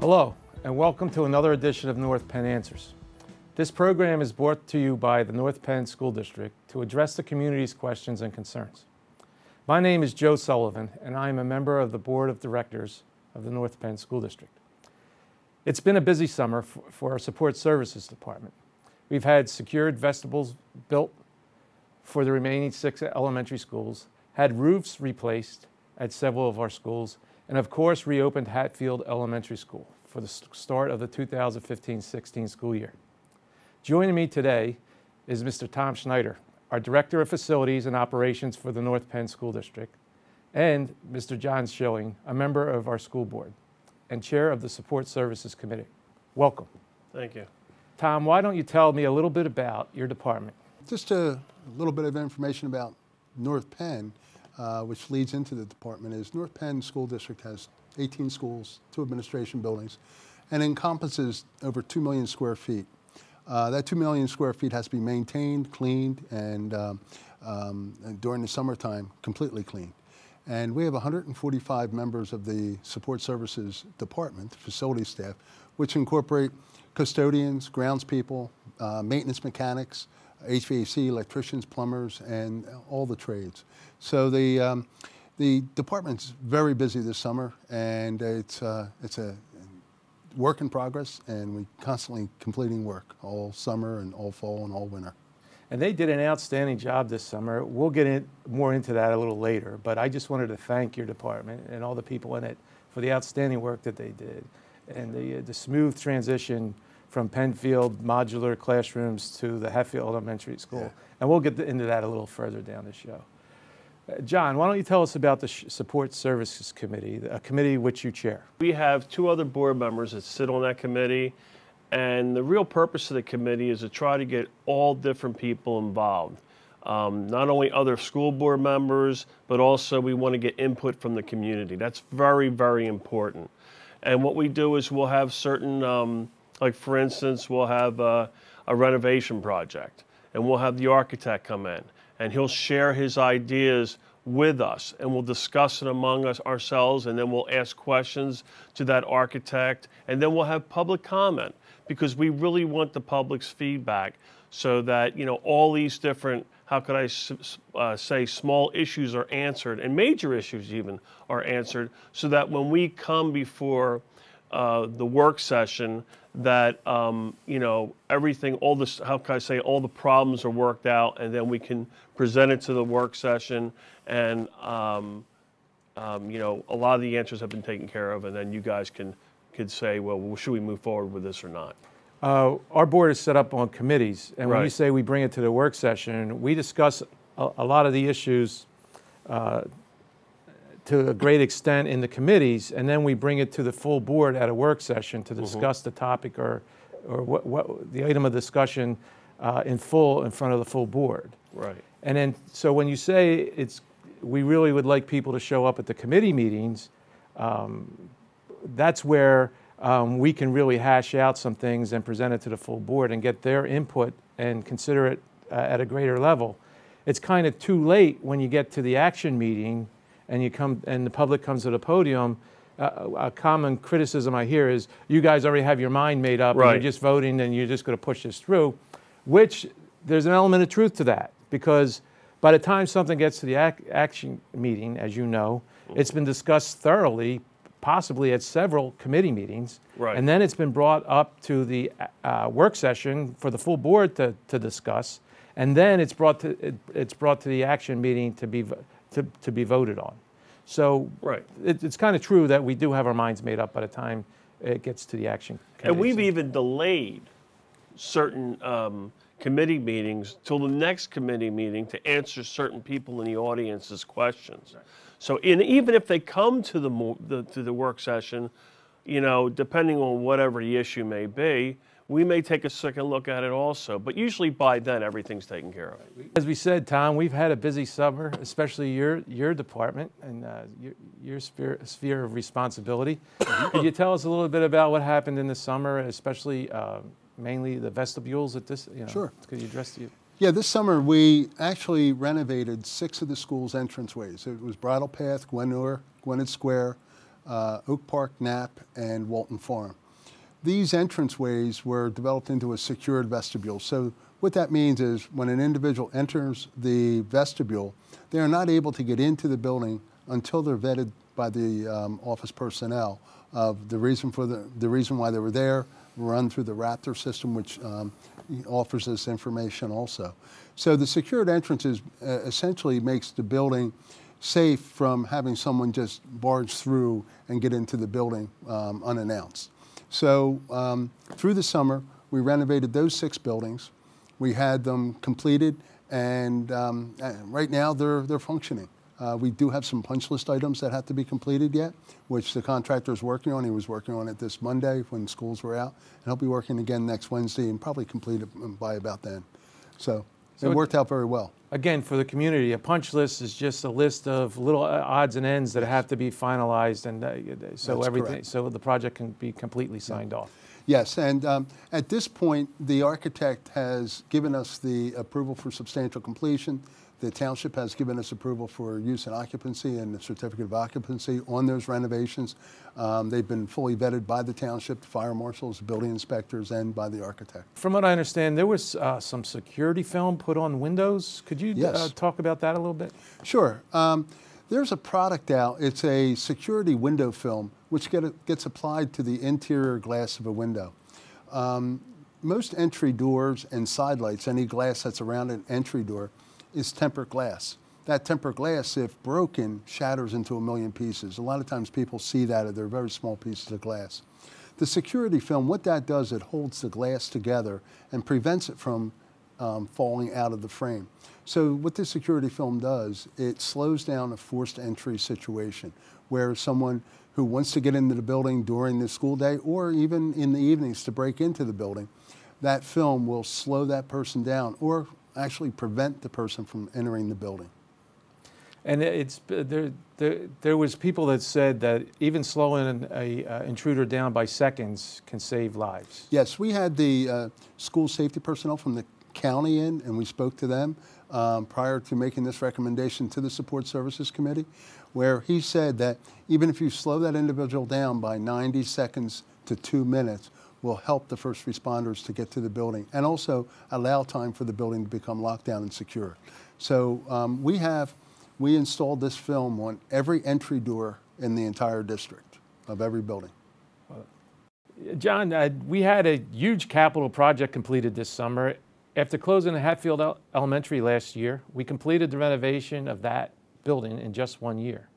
Hello, and welcome to another edition of North Penn Answers. This program is brought to you by the North Penn School District to address the community's questions and concerns. My name is Joe Sullivan, and I am a member of the Board of Directors of the North Penn School District. It's been a busy summer for our Support Services Department. We've had secured vestibules built for the remaining 6 elementary schools, had roofs replaced at several of our schools, and of course reopened Hatfield Elementary School for the start of the 2015-16 school year. Joining me today is Mr. Tom Schneider, our Director of Facilities and Operations for the North Penn School District, and Mr. John Schilling, a member of our school board and Chair of the Support Services Committee. Welcome. Thank you. Tom, why don't you tell me a little bit about your department? Just a little bit of information about North Penn, which leads into the department, is North Penn School District has 18 schools, 2 administration buildings, and encompasses over 2 million square feet. That 2 million square feet has to be maintained, cleaned, and during the summertime, completely cleaned. And we have 145 members of the Support Services Department, facility staff, which incorporate custodians, groundspeople, maintenance mechanics, HVAC, electricians, plumbers, and all the trades. So the department's very busy this summer, and it's a work in progress, and we're constantly completing work all summer and all fall and all winter. And they did an outstanding job this summer. We'll get more into that a little later, but I just wanted to thank your department and all the people in it for the outstanding work that they did and the smooth transition from Penfield modular classrooms to the Hatfield Elementary School. Yeah. And we'll get into that a little further down the show. John, why don't you tell us about the Support Services Committee, a committee which you chair? We have 2 other board members that sit on that committee, and the real purpose of the committee is to try to get all different people involved. Not only other school board members, but also we want to get input from the community. That's very, very important. And what we do is we'll have certain, like for instance, we'll have a renovation project, and we'll have the architect come in, and he'll share his ideas with us, and we'll discuss it among us ourselves, and then we'll ask questions to that architect, and then we'll have public comment, because we really want the public's feedback so that, you know, all these different, how could I say, small issues are answered, and major issues even are answered, so that when we come before the work session, that you know, everything, all this, how can I say, all the problems are worked out, and then we can present it to the work session, and you know, a lot of the answers have been taken care of, and then you guys could say, well, should we move forward with this or not? Our board is set up on committees, and when Right. you say we bring it to the work session, we discuss a lot of the issues to a great extent in the committees, and then we bring it to the full board at a work session to discuss the topic or what the item of discussion in full in front of the full board. Right. And then, so when you say we really would like people to show up at the committee meetings, that's where we can really hash out some things and present it to the full board and get their input and consider it at a greater level. It's kind of too late when you get to the action meeting and you come and the public comes to the podium. A common criticism I hear is, you guys already have your mind made up, Right. and you're just voting and you're just going to push this through, which there's an element of truth to that, because by the time something gets to the action meeting, as you know, it's been discussed thoroughly, possibly at several committee meetings, Right. and then it's been brought up to the work session for the full board to discuss, and then it's brought to the action meeting to be voted on. So Right. it's kind of true that we do have our minds made up by the time it gets to the action committee. And we've even delayed certain committee meetings till the next committee meeting to answer certain people in the audience's questions. Right. So even if they come to the work session, you know, depending on whatever the issue may be, we may take a second look at it also. But usually by then, everything's taken care of. As we said, Tom, we've had a busy summer, especially your department and your sphere of responsibility. Could you tell us a little bit about what happened in the summer, especially mainly the vestibules at this? You know, Sure. Could you address you? Yeah, this summer we actually renovated 6 of the school's entranceways. It was Bridle Path, Gwinnett Square, Oak Park, Knapp, and Walton Farm. These entranceways were developed into a secured vestibule. So what that means is when an individual enters the vestibule, they are not able to get into the building until they're vetted by the office personnel of the reason why they were there, run through the Raptor system, which offers this information also. So the secured entrances essentially makes the building safe from having someone just barge through and get into the building unannounced. So through the summer, we renovated those 6 buildings. We had them completed, and right now they're functioning. We do have some punch list items that have to be completed yet, which the contractor is working on. He was working on it this Monday when schools were out, and he'll be working again next Wednesday and probably complete it by about then. So it worked out very well. Again, for the community, a punch list is just a list of little odds and ends that have to be finalized, and so That's everything, correct. so the project can be completely signed off. Yes, and at this point, the architect has given us the approval for substantial completion. The township has given us approval for use and occupancy and the certificate of occupancy on those renovations. They've been fully vetted by the township, the fire marshals, building inspectors, and by the architect. From what I understand, there was some security film put on windows. Could you Yes. talk about that a little bit? Sure. There's a product out. It's a security window film, which gets applied to the interior glass of a window. Most entry doors and side lights, any glass that's around an entry door, is tempered glass. That tempered glass, if broken, shatters into a million pieces. A lot of times people see that, they're very small pieces of glass. The security film, what that does, it holds the glass together and prevents it from falling out of the frame. So what this security film does, it slows down a forced entry situation where someone who wants to get into the building during the school day or even in the evenings to break into the building, that film will slow that person down or actually prevent the person from entering the building. And there was people that said that even slowing a intruder down by seconds can save lives. Yes, we had the school safety personnel from the county in, and we spoke to them prior to making this recommendation to the Support Services Committee, where he said that even if you slow that individual down by 90 seconds to 2 minutes, will help the first responders to get to the building and also allow time for the building to become locked down and secure. So we installed this film on every entry door in the entire district of every building. John, we had a huge capital project completed this summer. After closing the Hatfield Elementary last year, we completed the renovation of that building in just 1 year.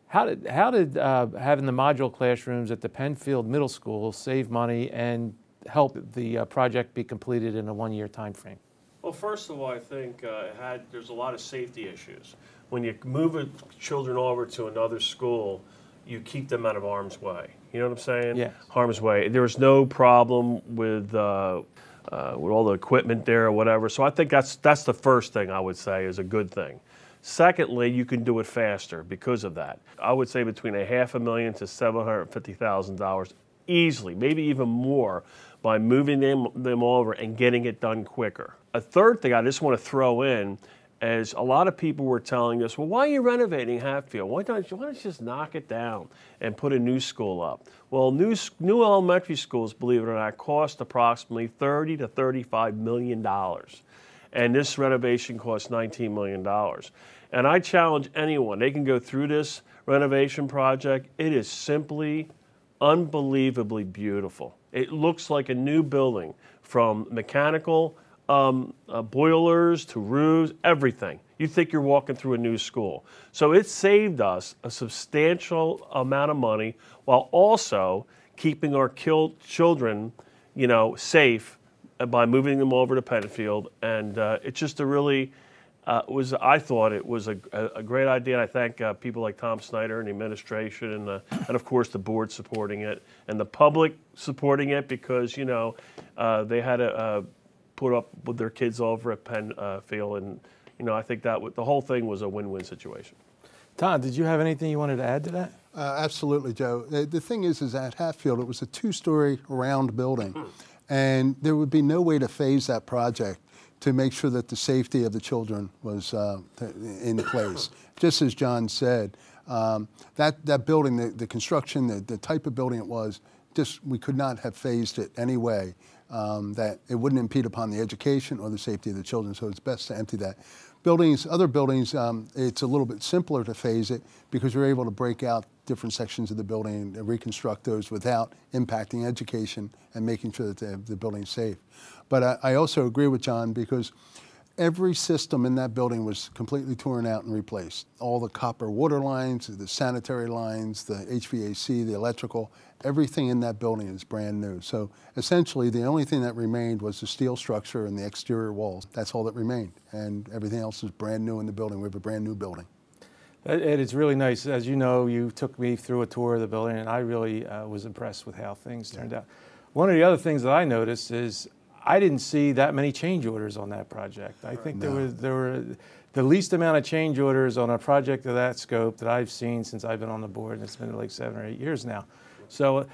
How did having the modular classrooms at the Penfield Middle School save money and help the project be completed in a 1-year time frame? Well, first of all, I think there's a lot of safety issues. When you move children over to another school, you keep them out of harm's way. You know what I'm saying? Yeah. Harm's way. There was no problem with all the equipment there or whatever. So I think that's the first thing I would say is a good thing. Secondly, you can do it faster because of that. I would say between $500,000 to $750,000 easily, maybe even more, by moving them over and getting it done quicker. A third thing I just want to throw in is a lot of people were telling us, well, why are you renovating Hatfield? Why don't you just knock it down and put a new school up? Well, new elementary schools, believe it or not, cost approximately $30 to $35 million. And this renovation cost $19 million. And I challenge anyone, they can go through this renovation project. It is simply unbelievably beautiful. It looks like a new building, from mechanical boilers to roofs, everything. You think you're walking through a new school. So it saved us a substantial amount of money while also keeping our children, safe by moving them over to Penfield. And it's just a really, I thought it was a great idea. And I thank people like Tom Schneider and the administration and of course the board supporting it and the public supporting it because, they had to put up with their kids over at Penfield. And, I think that the whole thing was a win-win situation. Todd, did you have anything you wanted to add to that? Absolutely, Joe. The thing is at Hatfield, it was a 2-story round building. And there would be no way to phase that project to make sure that the safety of the children was in place. Just as John said, That building, the construction, the type of building it was, just we could not have phased it any way that it wouldn't impede upon the education or the safety of the children. So it's best to empty that. Other buildings, it's a little bit simpler to phase it because you're able to break out different sections of the building and reconstruct those without impacting education and making sure that the building's safe. But I also agree with John because every system in that building was completely torn out and replaced. All the copper water lines, the sanitary lines, the HVAC, the electrical, everything in that building is brand new. So essentially the only thing that remained was the steel structure and the exterior walls. That's all that remained. And everything else is brand new in the building. We have a brand new building. Ed, it's really nice. As you know, you took me through a tour of the building, and I really was impressed with how things turned out. One of the other things that I noticed is I didn't see that many change orders on that project. I think there were the least amount of change orders on a project of that scope that I've seen since I've been on the board, and it's been like 7 or 8 years now. So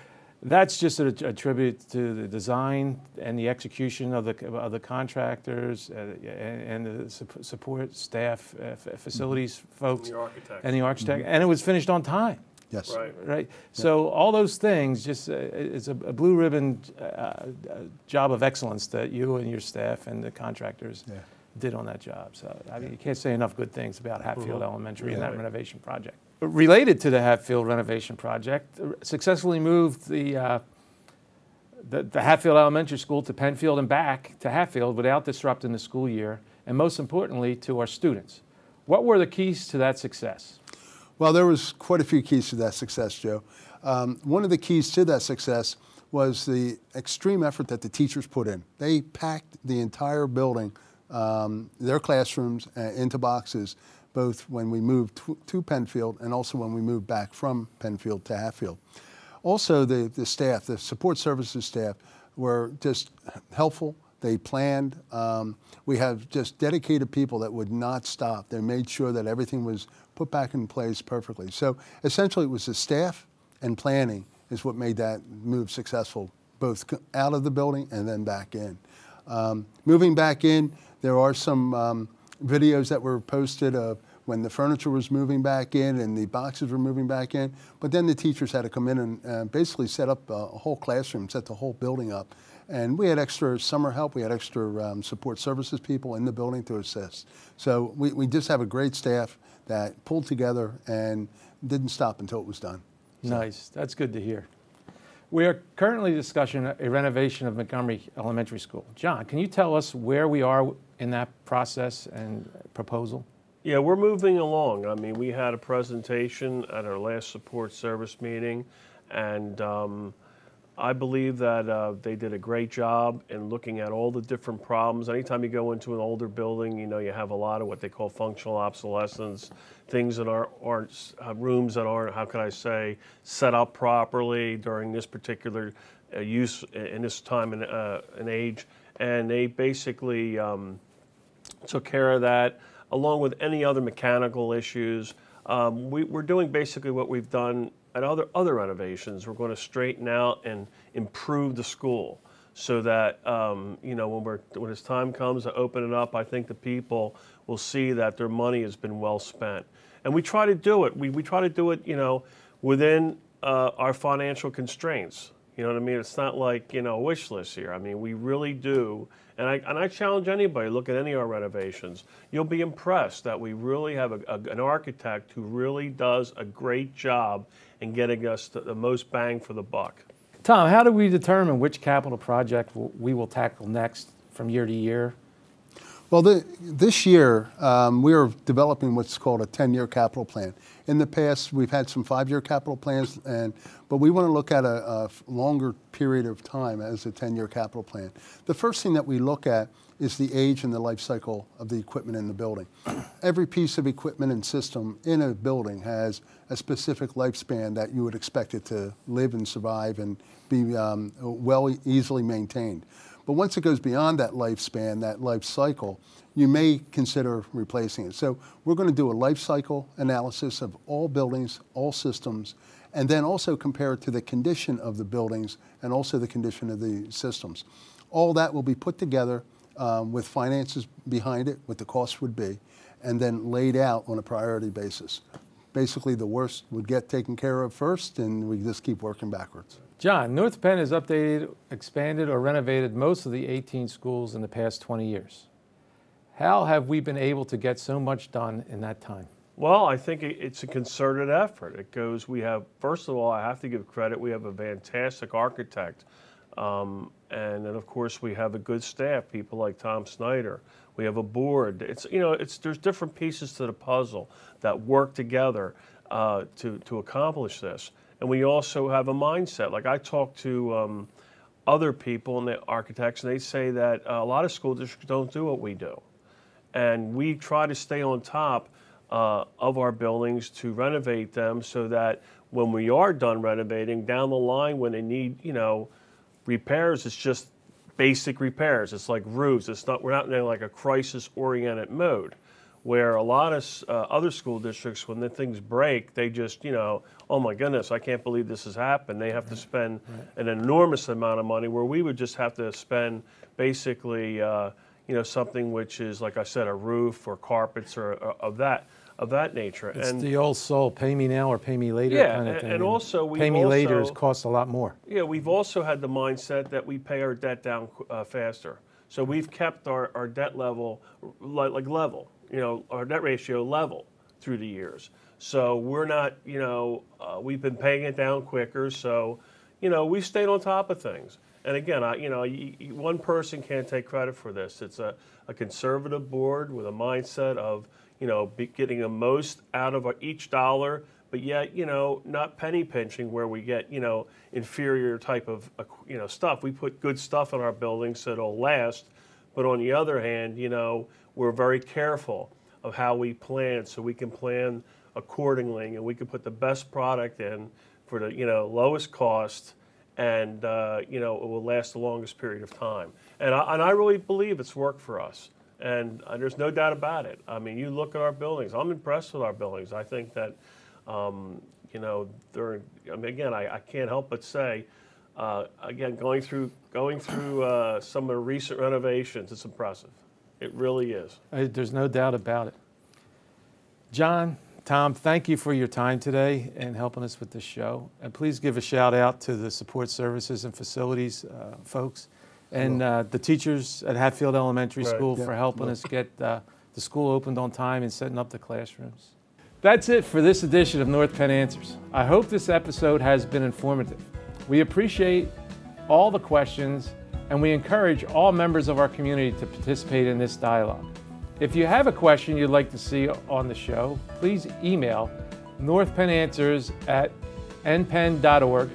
that's just a tribute to the design and the execution of the contractors and the support staff, facilities folks, and the architect, and it was finished on time. Yes. Right. So all those things, just it's a blue ribbon job of excellence that you and your staff and the contractors did on that job. So I mean, you can't say enough good things about Hatfield Elementary and that renovation project. Related to the Hatfield renovation project, successfully moved the Hatfield Elementary School to Penfield and back to Hatfield without disrupting the school year, and most importantly, to our students. What were the keys to that success? Well, there was quite a few keys to that success, Joe. One of the keys to that success was the extreme effort that the teachers put in. They packed the entire building, their classrooms, into boxes, both when we moved to Penfield and also when we moved back from Penfield to Hatfield. Also, the staff, the support services staff, were just helpful. They planned. We have just dedicated people that would not stop. They made sure that everything was put back in place perfectly. So essentially it was the staff and planning is what made that move successful, both out of the building and then back in. Moving back in, there are some videos that were posted of when the furniture was moving back in and the boxes were moving back in, but then the teachers had to come in and basically set up a whole classroom, set the whole building up. And we had extra summer help, we had extra support services people in the building to assist. So we just have a great staff that pulled together and didn't stop until it was done. So. Nice, that's good to hear. We are currently discussing a renovation of Montgomery Elementary School. John, can you tell us where we are in that process and proposal? Yeah, we're moving along. I mean, we had a presentation at our last support service meeting, and I believe that they did a great job in looking at all the different problems. Anytime you go into an older building, you know, you have a lot of what they call functional obsolescence, things that aren't rooms that aren't, how can I say, set up properly during this particular use in this time and age. And they basically took care of that, along with any other mechanical issues. We're doing basically what we've done at other renovations. We're going to straighten out and improve the school so that you know, when it's time comes to open it up, I think the people will see that their money has been well spent. And we try to do it. We try to do it, you know, within our financial constraints. You know what I mean? It's not like, you know, a wish list here. I mean, we really do. And I challenge anybody, look at any of our renovations. You'll be impressed that we really have an architect who really does a great job in getting us the most bang for the buck. Tom, how do we determine which capital project we will tackle next from year to year? Well, this year, we are developing what's called a 10-year capital plan. In the past, we've had some 5-year capital plans, but we want to look at a longer period of time as a 10-year capital plan. The first thing that we look at is the age and the life cycle of the equipment in the building. Every piece of equipment and system in a building has a specific lifespan that you would expect it to live and survive and be easily maintained. But once it goes beyond that lifespan, that life cycle, you may consider replacing it. So we're going to do a life cycle analysis of all buildings, all systems, and then also compare it to the condition of the buildings and also the condition of the systems. All that will be put together with finances behind it, what the cost would be, and then laid out on a priority basis. basically the worst would get taken care of first, and we just keep working backwards. John, North Penn has updated, expanded, or renovated most of the 18 schools in the past 20 years. How have we been able to get so much done in that time? Well, I think it's a concerted effort. First of all, I have to give credit, we have a fantastic architect. And then, of course, we have a good staff, people like Tom Schneider. We have a board. There's different pieces to the puzzle that work together to accomplish this. And we also have a mindset. Like I talk to other people and the architects, and they say that a lot of school districts don't do what we do. And we try to stay on top of our buildings to renovate them so that when we are done renovating, down the line when they need, repairs, it's just basic repairs. It's like roofs. We're not in like a crisis-oriented mode, where a lot of other school districts, when the things break, they just, oh my goodness, I can't believe this has happened. They have to spend an enormous amount of money, where we would just have to spend basically, something which is, like I said, a roof or carpets or of that nature. It's the old soul, pay me now or pay me later kind of thing. And also pay me later costs a lot more. Yeah, we've also had the mindset that we pay our debt down faster. So we've kept our debt level like level, our debt ratio level through the years. So we're not, we've been paying it down quicker. So, we've stayed on top of things. And again, one person can't take credit for this. It's a conservative board with a mindset of, getting the most out of each dollar, but yet, not penny pinching where we get, inferior type of, stuff. We put good stuff in our buildings so it'll last. But on the other hand, we're very careful of how we plan, so we can plan accordingly, and we can put the best product in for the, lowest cost, and it will last the longest period of time. And I really believe it's worked for us. And there's no doubt about it. I mean, you look at our buildings. I'm impressed with our buildings. I think that, I can't help but say, again, going through some of the recent renovations, it's impressive. It really is. There's no doubt about it. John, Tom, thank you for your time today and helping us with this show. And please give a shout out to the support services and facilities folks. And the teachers at Hatfield Elementary School for helping us get the school opened on time and setting up the classrooms. That's it for this edition of North Penn Answers. I hope this episode has been informative. We appreciate all the questions, and we encourage all members of our community to participate in this dialogue. If you have a question you'd like to see on the show, please email northpennanswers@npenn.org,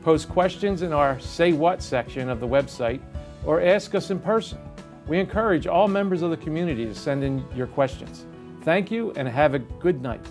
post questions in our Say What section of the website, or ask us in person. We encourage all members of the community to send in your questions. Thank you and have a good night.